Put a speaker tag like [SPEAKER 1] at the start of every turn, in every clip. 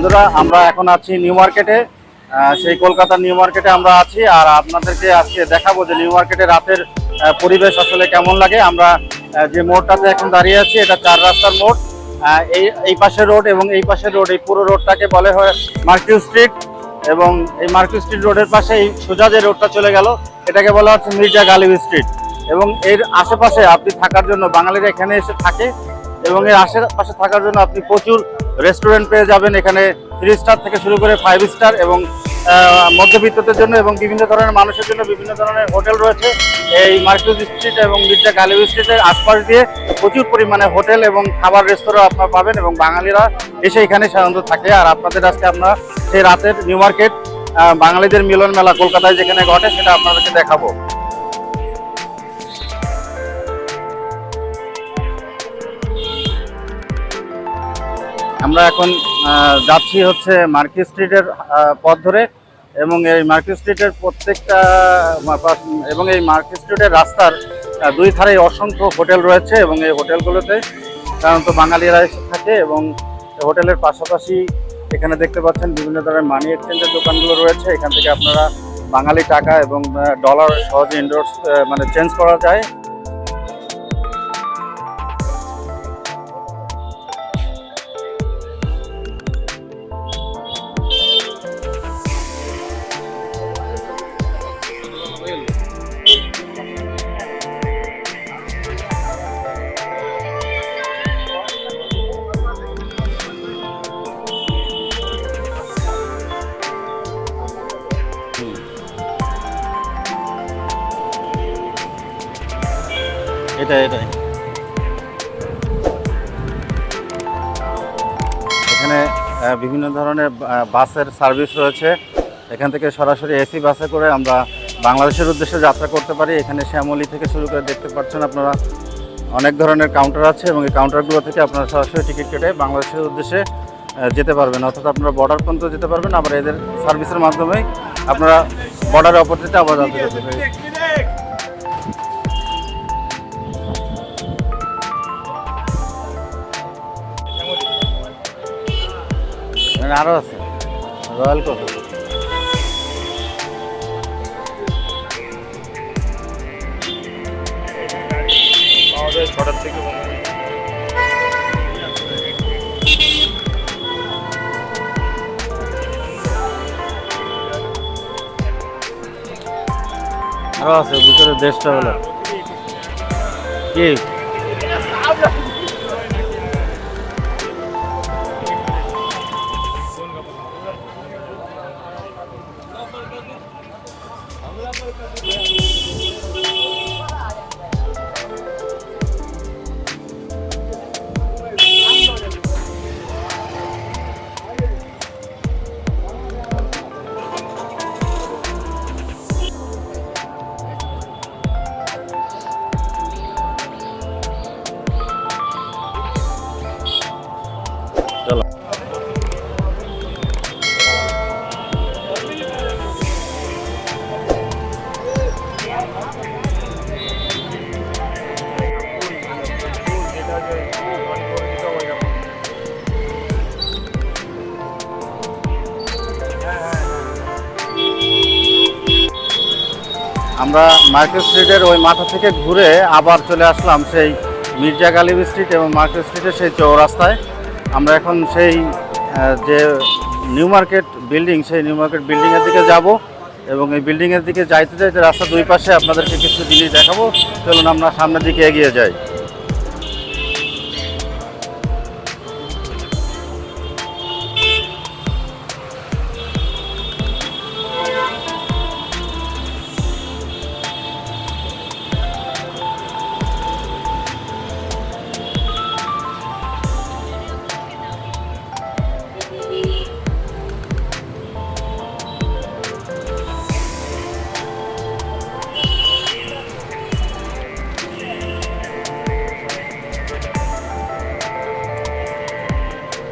[SPEAKER 1] বন্ধুরা, আমরা এখন আছি নিউ মার্কেটে। সেই কলকাতার নিউ মার্কেটে আমরা আছি, আর আপনাদেরকে আজকে দেখাবো যে নিউ মার্কেটে রাতের পরিবেশ আসলে কেমন লাগে। আমরা যে মোড়টাতে এখন দাঁড়িয়ে আছি, এটা 4 রাস্তার মোড়। এই পাশের রোড এবং এই পাশের রোড, এই পুরো রোডটাকে বলে হয় মার্কিউ স্ট্রিট। এবং এই মার্কিউ স্ট্রিট রোডের পাশে এই সোজা যে রোডটা চলে গেল, এটাকে বলা হচ্ছে মির্জা গালিব স্ট্রিট। এবং এর আশেপাশে আপনি থাকার জন্য, বাঙালিরা এখানে এসে থাকে, এবং এর আশেপাশে থাকার জন্য আপনি প্রচুর রেস্টুরেন্ট পেয়ে যাবেন। এখানে 3 স্টার থেকে শুরু করে 5 স্টার, এবং মধ্যবিত্তদের জন্য এবং বিভিন্ন ধরনের মানুষের জন্য বিভিন্ন ধরনের হোটেল রয়েছে। এই মার্কিউ স্ট্রিট এবং মির্জা গালিব স্ট্রিটের আশপাশ দিয়ে প্রচুর পরিমাণে হোটেল এবং খাবার রেস্তোরাঁ আপনারা পাবেন, এবং বাঙালিরা এসে এখানে সাধারণত থাকে। আর আপনাদের আজকে আমরা সেই রাতের নিউ মার্কেট, বাঙালিদের মিলন মেলা কলকাতায় যেখানে ঘটে, সেটা আপনাদেরকে দেখাবো। আমরা এখন যাচ্ছি হচ্ছে মার্কিউ স্ট্রিটের পথ ধরে, এবং এই মার্কিউ স্ট্রিটের প্রত্যেকটা এবং এই মার্কিউ স্ট্রিটের রাস্তার দুই ধারে অসংখ্য হোটেল রয়েছে, এবং এই হোটেলগুলোতে সাধারণত বাঙালিরা এসে থাকে। এবং হোটেলের পাশাপাশি এখানে দেখতে পাচ্ছেন বিভিন্ন ধরনের মানি এক্সচেঞ্জের দোকানগুলো রয়েছে। এখান থেকে আপনারা বাঙালি টাকা এবং ডলার সহজে ইনডোর্স চেঞ্জ করা যায়। এটাই এখানে বিভিন্ন ধরনের বাসের সার্ভিস রয়েছে। এখান থেকে সরাসরি এসি বাসে করে আমরা বাংলাদেশের উদ্দেশ্যে যাত্রা করতে পারি। এখানে শ্যামলী থেকে শুরু করে দেখতে পাচ্ছেন আপনারা অনেক ধরনের কাউন্টার আছে, এবং এই কাউন্টারগুলো থেকে আপনারা সরাসরি টিকিট কেটে বাংলাদেশের উদ্দেশ্যে যেতে পারবেন। অর্থাৎ আপনারা বর্ডার পর্যন্ত যেতে পারবেন, আবার এদের সার্ভিসের মাধ্যমেই আপনারা বর্ডারের অপরদিকে আবার যাতে যেতে পারবেন। আরও আছে রয়্যাল কোচ। ছটার থেকে আরও আছে ভিতরে দেশটা হলো কি চলো। আমরা মার্কেট স্ট্রিটের ওই মাথা থেকে ঘুরে আবার চলে আসলাম সেই মির্জা গালিব স্ট্রিট এবং মার্কেট স্ট্রিটের সেই চৌরাস্তায়। আমরা এখন সেই যে নিউ মার্কেট বিল্ডিং, সেই নিউ মার্কেট বিল্ডিংয়ের দিকে যাব, এবং এই বিল্ডিংয়ের দিকে যাইতে যাইতে রাস্তার দুই পাশে আপনাদেরকে কিছু জিনিস দেখাবো। চলুন আমরা সামনের দিকে এগিয়ে যাই।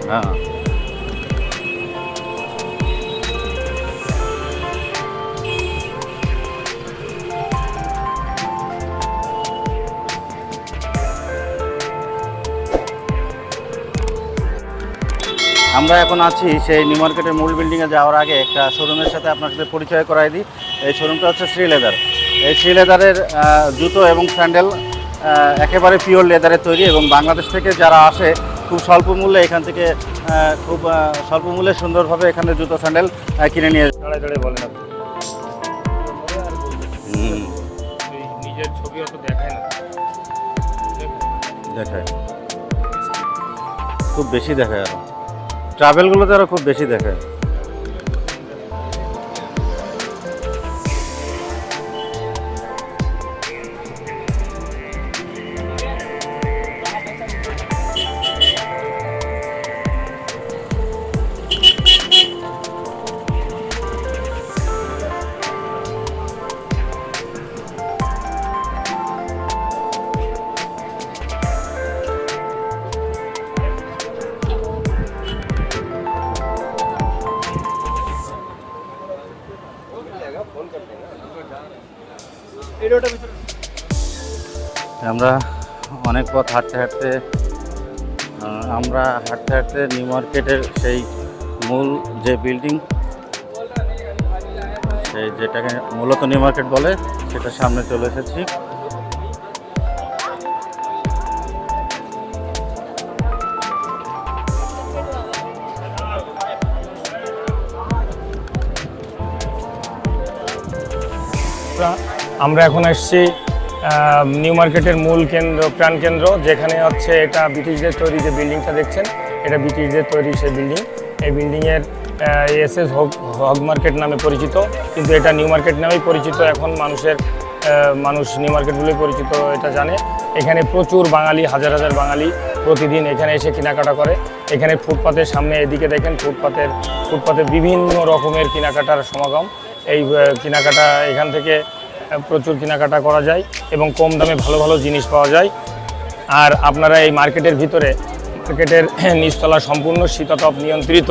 [SPEAKER 1] হ্যাঁ, আমরা এখন আছি সেই নিউ মার্কেটের মূল বিল্ডিংয়ে যাওয়ার আগে একটা শোরুমের সাথে আপনার সাথে পরিচয় করাই দিই। এই শোরুমটা হচ্ছে শ্রী লেদার। এই শ্রী লেদারের জুতো এবং স্যান্ডেল একেবারে পিওর লেদারের তৈরি, এবং বাংলাদেশ থেকে যারা আসে খুব স্বল্প মূল্যে এখান থেকে খুব স্বল্প মূল্যে সুন্দরভাবে এখানে জুতো স্যান্ডেল কিনে নিয়ে
[SPEAKER 2] দাঁড়ায় দাঁড়ায় বলেন আপনি।
[SPEAKER 1] হুম,
[SPEAKER 2] নিজের ছবি অত দেখায় না,
[SPEAKER 1] দেখায় খুব বেশি দেখায়, আরও ট্রাভেলগুলোতে আরও খুব বেশি দেখায়। আমরা অনেক পথ হাঁটতে হাঁটতে নিউ মার্কেটের সেই মূল যে বিল্ডিং, সেই যেটাকে মূলত নিউ মার্কেট বলে, সেটার সামনে চলে এসেছি।
[SPEAKER 2] আমরা এখন এসেছি নিউ মার্কেটের মূল কেন্দ্র, প্রাণকেন্দ্র, যেখানে হচ্ছে এটা ব্রিটিশদের তৈরি যে বিল্ডিংটা দেখছেন, এটা ব্রিটিশদের তৈরি সেই বিল্ডিং। এই বিল্ডিংয়ের এসএস হগ মার্কেট নামে পরিচিত, কিন্তু এটা নিউ মার্কেট নামেই পরিচিত। এখন মানুষ নিউ মার্কেট বলেই পরিচিত এটা জানে। এখানে প্রচুর বাঙালি, হাজার হাজার বাঙালি প্রতিদিন এখানে এসে কেনাকাটা করে। এখানে ফুটপাতের সামনে এদিকে দেখেন, ফুটপাতে বিভিন্ন রকমের কেনাকাটার সমাগম। এই কেনাকাটা এখান থেকে প্রচুর কেনাকাটা করা যায় এবং কম দামে ভালো ভালো জিনিস পাওয়া যায়। আর আপনারা এই মার্কেটের ভিতরে, মার্কেটের নিচতলা সম্পূর্ণ শীতাতপ নিয়ন্ত্রিত।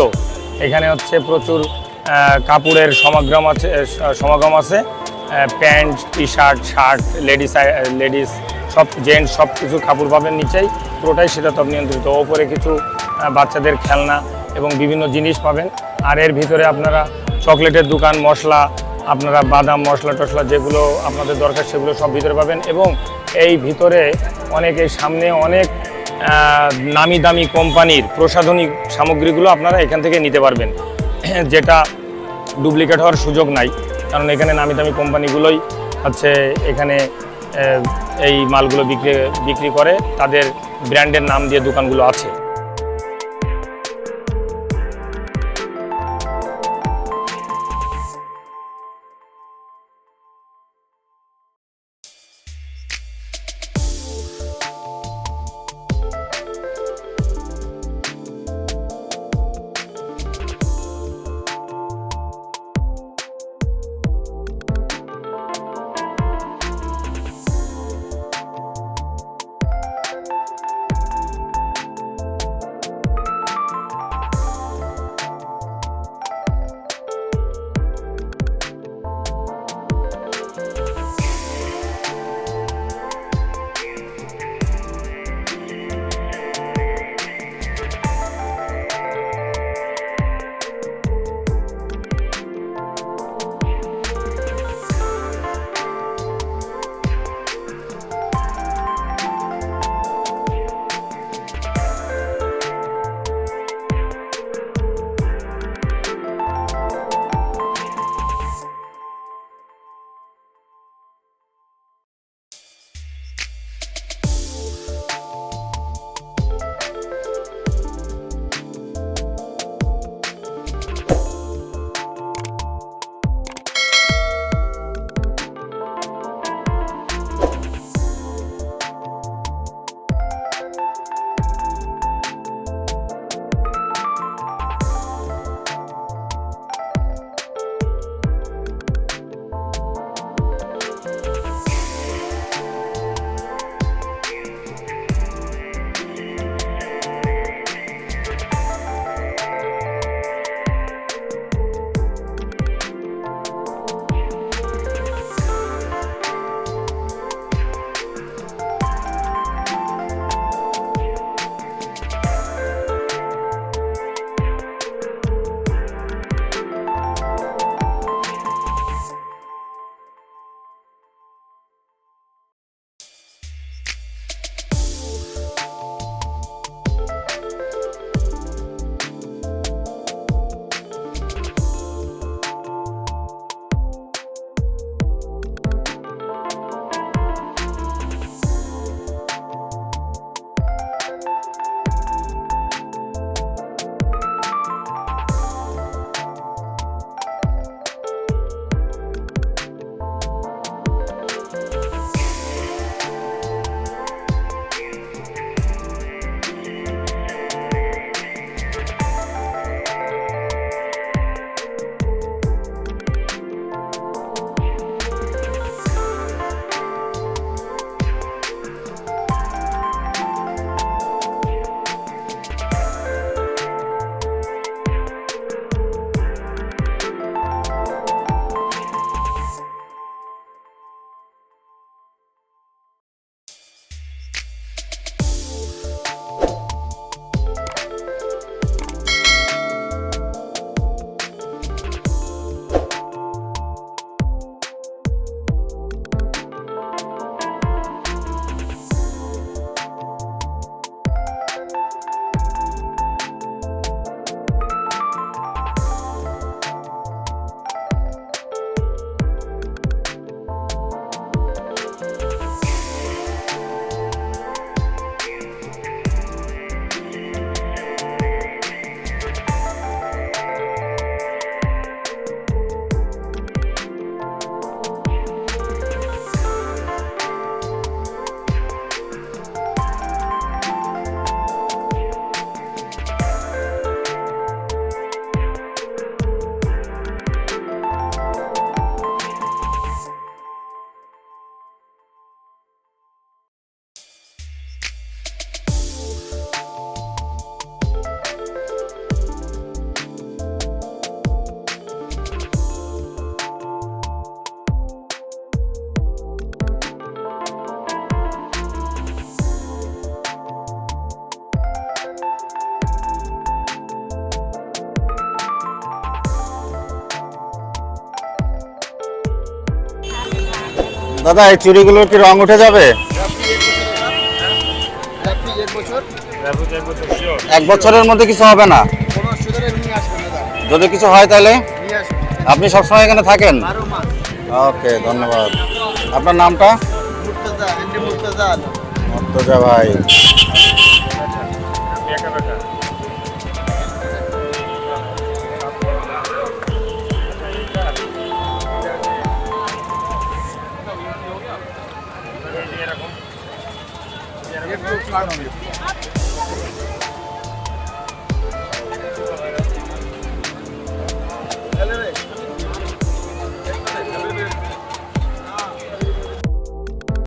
[SPEAKER 2] এখানে হচ্ছে প্রচুর কাপড়ের সমাগম আছে। প্যান্ট, টি শার্ট, লেডিস সব, জেন্টস সব কিছু কাপড় পাবেন নিচেই, পুরোটাই শীতাতপ নিয়ন্ত্রিত। ওপরে কিছু বাচ্চাদের খেলনা এবং বিভিন্ন জিনিস পাবেন। আর এর ভিতরে আপনারা চকলেটের দোকান, মশলা, আপনারা বাদাম মশলা টশলা যেগুলো আপনাদের দরকার সেগুলো সব ভিতরে পাবেন। এবং এই ভিতরে এই সামনে অনেক নামি দামি কোম্পানির প্রসাধনী সামগ্রীগুলো আপনারা এখান থেকে নিতে পারবেন, যেটা ডুপ্লিকেট হওয়ার সুযোগ নাই, কারণ এখানে নামি দামি কোম্পানিগুলোই হচ্ছে এখানে এই মালগুলো বিক্রি করে, তাদের ব্র্যান্ডের নাম দিয়ে দোকানগুলো আছে।
[SPEAKER 1] দাদা এই চুড়িগুলোর কি রং উঠে যাবে? এক বছরের মধ্যে কিছু হবে না? যদি কিছু হয় তাহলে আপনি সবসময় এখানে থাকেন? ওকে, ধন্যবাদ। আপনার নামটা? মুর্তজা ভাই।
[SPEAKER 2] এরকম